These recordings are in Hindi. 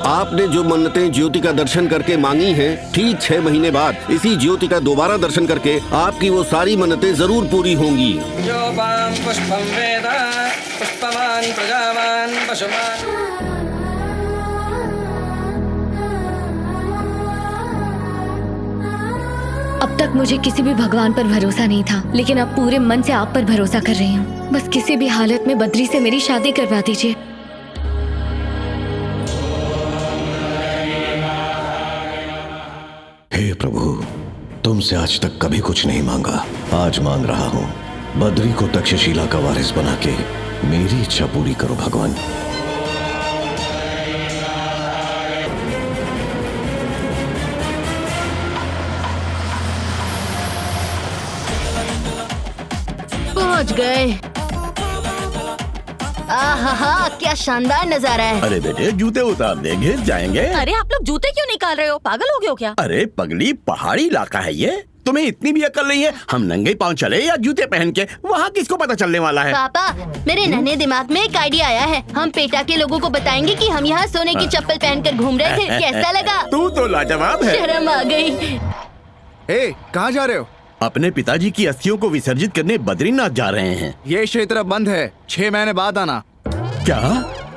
आपने जो मन्नतें ज्योति का दर्शन करके मांगी हैं, ठीक 6 महीने बाद इसी ज्योति का दोबारा दर्शन करके आपकी वो सारी मन्नतें जरूर पूरी होंगी। पुष्पं वेद पुष्पवान् प्रजावान् पशुमान्। अब तक मुझे किसी भी भगवान पर भरोसा नहीं था, लेकिन अब पूरे मन से आप पर भरोसा कर रही हूँ। बस किसी भी हालत में बद्री से मेरी शादी करवा दीजिए। हे प्रभु, तुमसे आज तक कभी कुछ नहीं मांगा, आज मांग रहा हूँ। बद्री को तक्षशिला का वारिस बना के मेरी इच्छा पूरी करो भगवान। पहुंच गए। आहा, क्या शानदार नजारा है। अरे बेटे, जूते उतार दे, घिस जाएंगे। अरे आप लोग जूते क्यों निकाल रहे हो? पागल हो गए हो क्या? अरे पगली, पहाड़ी इलाका है ये, तुम्हें इतनी भी अकल नहीं है? हम नंगे पाँव चले या जूते पहन के, वहाँ किसको पता चलने वाला है? पापा, मेरे नन्हे दिमाग में एक आइडिया आया है। हम पेटा के लोगों को बताएंगे कि हम यहाँ सोने की चप्पल पहनकर घूम रहे थे। कैसा लगा? तू तो लाजवाब है। शर्म आ गई। कहाँ जा रहे हो? अपने पिताजी की अस्थियों को विसर्जित करने बद्रीनाथ जा रहे हैं। ये क्षेत्र बंद है, 6 महीने बाद आना। क्या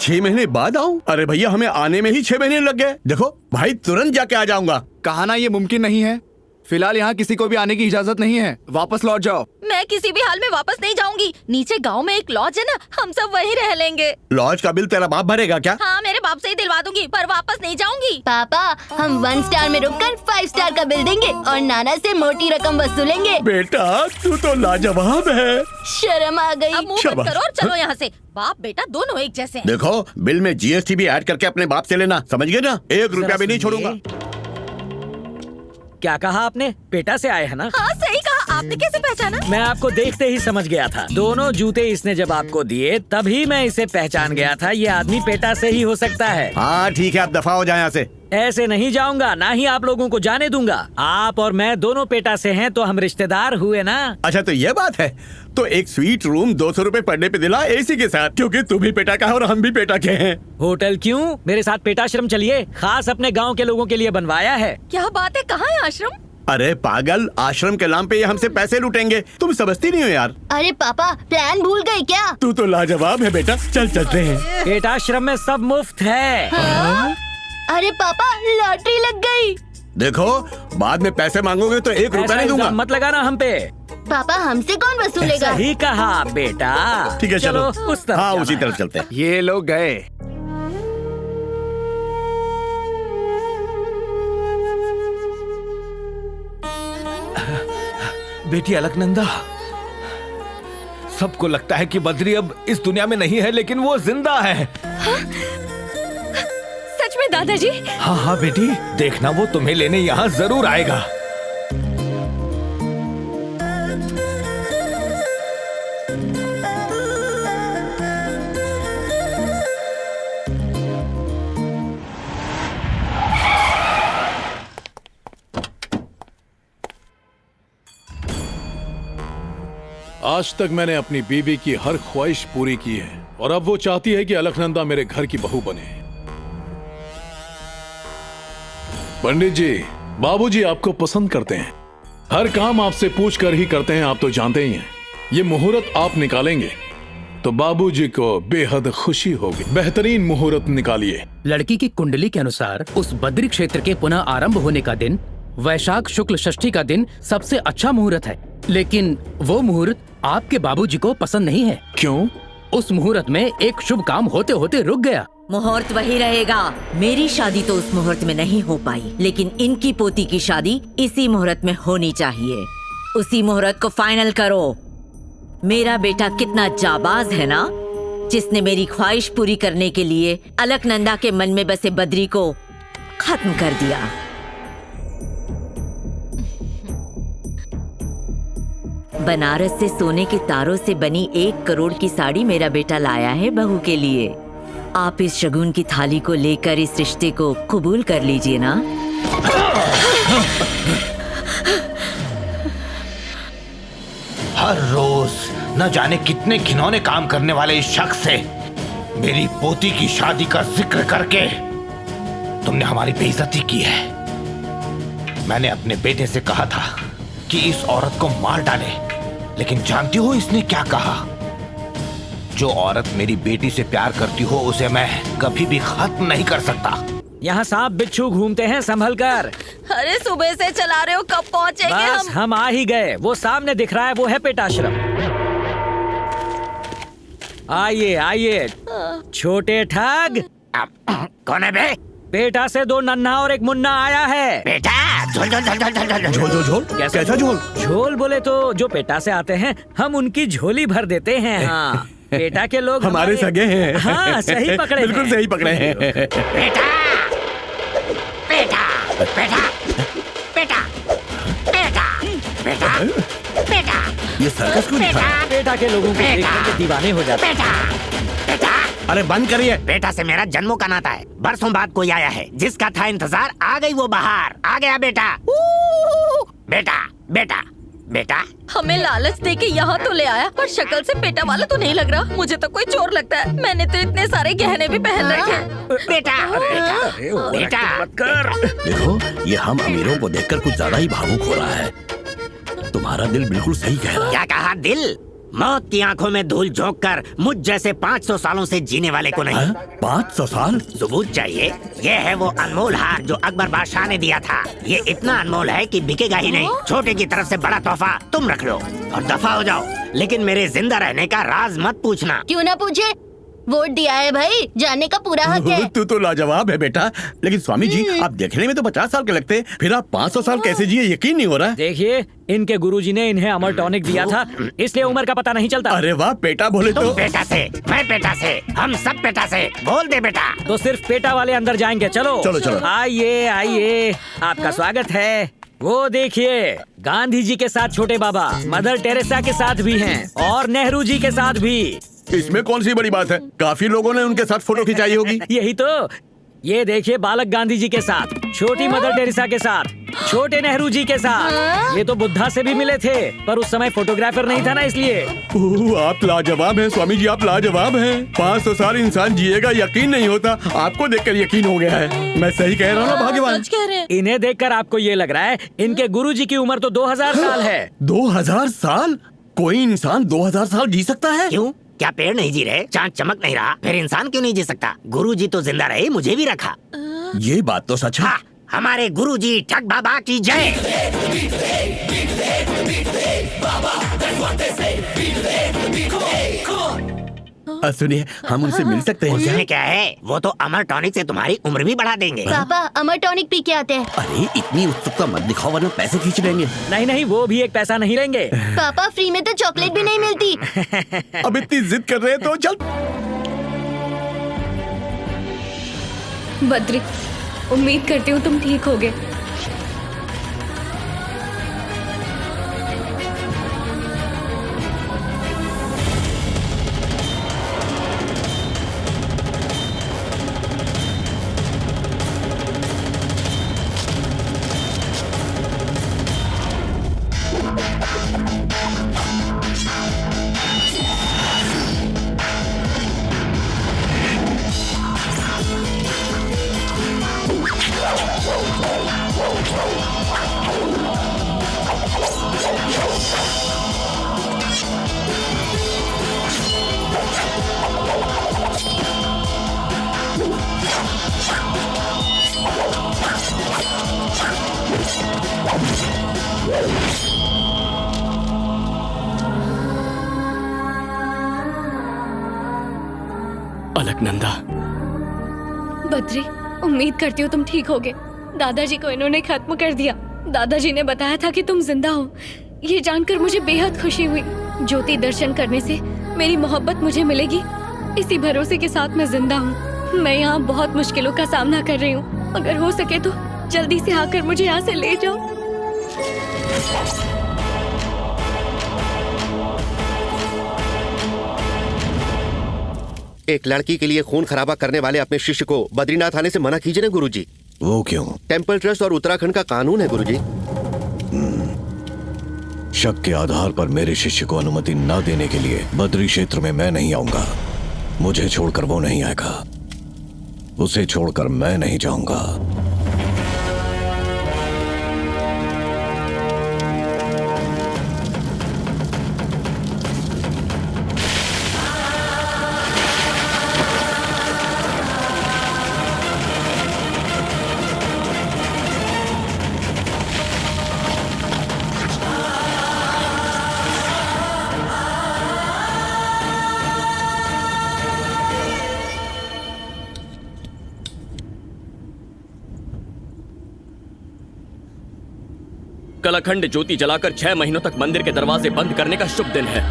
6 महीने बाद आऊँ? अरे भैया, हमें आने में ही 6 महीने लग गए। देखो भाई, तुरंत जाके आ जाऊंगा। कहा ना ये मुमकिन नहीं है। फिलहाल यहाँ किसी को भी आने की इजाजत नहीं है, वापस लौट जाओ। मैं किसी भी हाल में वापस नहीं जाऊंगी। नीचे गांव में एक लॉज है ना, हम सब वहीं रह लेंगे। लॉज का बिल तेरा बाप भरेगा क्या? हाँ, मेरे बाप से ही दिलवा दूंगी, पर वापस नहीं जाऊंगी। पापा, हम 1 स्टार में रुककर 5 स्टार का बिल देंगे और नाना से मोटी रकम वसूलेंगे। बेटा, तू तो लाजवाब है। शर्म आ गई। अब मुंह बंद शाबाश। करो और चलो यहाँ से। बाप बेटा दोनों एक जैसे हैं। देखो, बिल में जीएसटी भी ऐड करके अपने बाप से लेना, समझ गए ना? 1 रुपया भी नहीं छोड़ूंगा। क्या कहा आपने? पेटा से आए हैं ना? हाँ, सही कहा। आपने कैसे पहचाना? मैं आपको देखते ही समझ गया था। दोनों जूते इसने जब आपको दिए तभी मैं इसे पहचान गया था। ये आदमी पेटा से ही हो सकता है। हाँ ठीक है, आप दफा हो जाए यहाँ से। ऐसे नहीं जाऊंगा, ना ही आप लोगों को जाने दूंगा। आप और मैं दोनों पेटा से हैं, तो हम रिश्तेदार हुए ना। अच्छा, तो ये बात है। तो एक स्वीट रूम 200 रुपए पढ़ने पे दिला, एसी के साथ, क्योंकि तू भी पेटा का है और हम भी पेटा के हैं। होटल क्यों? मेरे साथ पेटाश्रम चलिए, खास अपने गांव के लोगों के लिए बनवाया है। क्या बात है, कहाँ है आश्रम? अरे पागल, आश्रम के नाम पे ये हमसे पैसे लूटेंगे, तुम समझती नहीं हो यार। अरे पापा, प्लान भूल गए क्या? तू तो लाजवाब है बेटा, चल चलते हैं। पेटाश्रम में सब मुफ्त है। हाँ? अरे पापा, लॉटरी लग गई। देखो, बाद में पैसे मांगोगे तो 1 रुपया नहीं दूंगा। मत लगाना हम पे। पापा, हमसे कौन वसूलेगा? सही कहा बेटा। ठीक है, चलो उस तरफ हाँ, जाना उसी है। तरफ चलते हैं। ये लोग गए। बेटी अलकनंदा, सबको लगता है कि बद्री अब इस दुनिया में नहीं है, लेकिन वो जिंदा है। सच में दादाजी? हाँ हाँ बेटी, देखना वो तुम्हें लेने यहाँ जरूर आएगा। आज तक मैंने अपनी बीवी की हर ख्वाहिश पूरी की है और अब वो चाहती है कि अलकनंदा मेरे घर की बहू बने। पंडित जी, बाबूजी आपको पसंद करते हैं, हर काम आपसे पूछ कर ही करते हैं, आप तो जानते ही हैं। ये मुहूर्त आप निकालेंगे तो बाबूजी को बेहद खुशी होगी। बेहतरीन मुहूर्त निकालिए। लड़की की कुंडली के अनुसार उस बद्री क्षेत्र के पुनः आरंभ होने का दिन वैशाख शुक्ल षष्ठी का दिन सबसे अच्छा मुहूर्त है, लेकिन वो मुहूर्त आपके बाबूजी को पसंद नहीं है। क्यों? उस मुहूर्त में एक शुभ काम होते होते रुक गया। मुहूर्त वही रहेगा। मेरी शादी तो उस मुहूर्त में नहीं हो पाई, लेकिन इनकी पोती की शादी इसी मुहूर्त में होनी चाहिए। उसी मुहूर्त को फाइनल करो। मेरा बेटा कितना जाबाज है ना, जिसने मेरी ख्वाहिश पूरी करने के लिए अलकनंदा के मन में बसे बद्री को खत्म कर दिया। बनारस से सोने के तारों से बनी 1 करोड़ की साड़ी मेरा बेटा लाया है बहू के लिए। आप इस शगुन की थाली को लेकर इस रिश्ते को कबूल कर लीजिए ना। हर रोज न जाने कितने घिनौने काम करने वाले इस शख्स से मेरी पोती की शादी का जिक्र करके तुमने हमारी बेइज्जती की है। मैंने अपने बेटे से कहा था कि इस औरत को मार डाले, लेकिन जानती हो इसने क्या कहा? जो औरत मेरी बेटी से प्यार करती हो उसे मैं कभी भी खत्म नहीं कर सकता। यहाँ सांप बिच्छू घूमते हैं, संभल कर। अरे सुबह से चला रहे हो, कब पहुँचेंगे बस हम आ ही गए। वो सामने दिख रहा है, वो है पेटाश्रम। आइए आइए छोटे ठग। कौन है बे? पेटा से 2 नन्हा और 1 मुन्ना आया है। बेटा झोल झोल झोल झोल झोल झोल झोल झोल कैसा झोल? झोल बोले तो जो पेटा से आते हैं हम उनकी झोली भर देते हैं। हाँ, पेटा के लोग हमारे सगे हैं। हाँ सही पकड़े, बिल्कुल सही पकड़े हैं। बेटा बेटा बेटा बेटा बेटा बेटा बेटा ये सर्कस क्यों दिखा? पेटा के लोगों को देख कर दीवाने हो जाते हैं। बेटा बेटा अरे बंद करिए। बेटा से मेरा जन्मों का नाता है। बरसों बाद कोई आया है जिसका था इंतजार, आ गई वो बाहर। आ गया बेटा। बेटा बेटा बेटा हमें लालच दे के यहाँ तो ले आया, पर शक्ल से पेटा वाला तो नहीं लग रहा। मुझे तो कोई चोर लगता है। मैंने तो इतने सारे गहने भी पहन रखे हैं। बेटा बेटा देखो ये हम अमीरों को देखकर कुछ ज्यादा ही भावुक हो रहा है। तुम्हारा दिल बिल्कुल सही कह रहा है। क्या कहा? दिल? मौत की आंखों में धूल झोंक कर मुझ जैसे 500 सालों से जीने वाले को नहीं। 500 साल? सबूत चाहिए? ये है वो अनमोल हार जो अकबर बादशाह ने दिया था। ये इतना अनमोल है कि बिकेगा ही नहीं। छोटे की तरफ से बड़ा तोहफा तुम रख लो और दफा हो जाओ। लेकिन मेरे जिंदा रहने का राज मत पूछना। क्यों ना पूछे? वोट दिया है भाई, जानने का पूरा हक है। तू तो लाजवाब है बेटा। लेकिन स्वामी जी आप देखने में तो 50 साल के लगते, फिर आप 500 साल कैसे जिए? यकीन नहीं हो रहा। देखिए इनके गुरुजी ने इन्हें अमर टॉनिक दिया था, इसलिए उम्र का पता नहीं चलता। अरे वाह बेटा बोले तो। बेटा से, मैं बेटा से, हम सब बेटा से। बोल दे बेटा। तो सिर्फ पेटा वाले अंदर जाएंगे। चलो चलो चलो। आइए आइए, आपका स्वागत है। वो देखिए गांधी जी के साथ छोटे बाबा, मदर टेरेसा के साथ भी हैं और नेहरू जी के साथ भी। इसमें कौन सी बड़ी बात है? काफी लोगों ने उनके साथ फोटो खिंचाई होगी। यही तो। ये देखिए बालक गांधी जी के साथ, छोटी मदर टेरेसा के साथ, छोटे नेहरू जी के साथ। ये तो बुद्धा से भी मिले थे, पर उस समय फोटोग्राफर नहीं था ना, इसलिए। आप लाजवाब हैं स्वामी जी, आप लाजवाब हैं। 500 साल इंसान जिएगा यकीन नहीं होता। आपको देखकर यकीन हो गया है। मैं सही कह रहा हूँ ना भाग्यवान? सच कह रहे हैं। इन्हें देखकर आपको ये लग रहा है इनके गुरुजी की उम्र तो 2000 साल है। 2000 साल? कोई इंसान 2000 साल जी सकता है? क्यों? क्या पेड़ नहीं जी रहे? चांद चमक नहीं रहा? फिर इंसान क्यों नहीं जी सकता? गुरुजी तो जिंदा रहे, मुझे भी रखा। ये बात तो सच है। हाँ, हमारे गुरुजी ठग बाबा की जय। सुनिए हम उनसे मिल सकते हैं? उसमें क्या है? वो तो अमर टॉनिक से तुम्हारी उम्र भी बढ़ा देंगे। पापा अमर टॉनिक पी के आते हैं। अरे इतनी उत्सुकता मत दिखाओ वरना पैसे खींच लेंगे। नहीं नहीं, वो भी एक पैसा नहीं लेंगे। पापा फ्री में तो चॉकलेट भी नहीं मिलती। अब इतनी जिद कर रहे हैं तो चल। बद्री, उम्मीद करती हूँ तुम ठीक होगे। अलकनंदा। बद्री, उम्मीद करती हूँ तुम ठीक होगे। दादाजी को इन्होंने खत्म कर दिया। दादाजी ने बताया था कि तुम जिंदा हो। ये जानकर मुझे बेहद खुशी हुई। ज्योति दर्शन करने से मेरी मोहब्बत मुझे मिलेगी, इसी भरोसे के साथ मैं जिंदा हूँ। मैं यहाँ बहुत मुश्किलों का सामना कर रही हूँ। अगर हो सके तो जल्दी से आकर मुझे यहाँ से ले जाओ। एक लड़की के लिए खून खराबा करने वाले अपने शिष्य को बद्रीनाथ आने से मना कीजिए ना गुरुजी। वो क्यों? टेंपल ट्रस्ट और उत्तराखंड का कानून है गुरुजी। शक के आधार पर मेरे शिष्य को अनुमति न देने के लिए बद्री क्षेत्र में मैं नहीं आऊंगा। मुझे छोड़कर वो नहीं आएगा, उसे छोड़कर मैं नहीं जाऊंगा। कल अखंड ज्योति जलाकर 6 महीनों तक मंदिर के दरवाजे बंद करने का शुभ दिन है।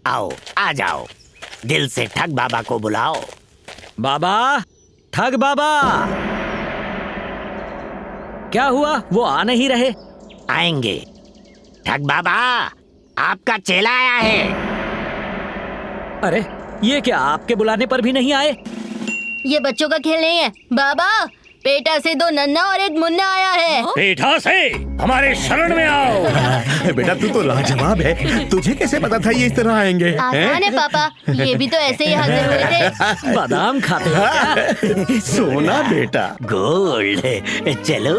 आओ, आ जाओ। दिल से ठग बाबा को बुलाओ। बाबा, ठग बाबा, क्या हुआ? वो आ नहीं रहे। आएंगे। ठग बाबा, आपका चेला आया है। अरे, ये क्या आपके बुलाने पर भी नहीं आए? ये बच्चों का खेल नहीं है बाबा। पेटा से 2 नन्ना और 1 मुन्ना आया है। पेटा से हमारे शरण में आओ। बेटा तू तो लाजवाब है, तुझे कैसे पता था ये इस तरह आएंगे? आसान है पापा, ये भी तो ऐसे ही हाजिर हुए थे। बादाम खाते हो क्या? सोना बेटा। गोल्ड। चलो।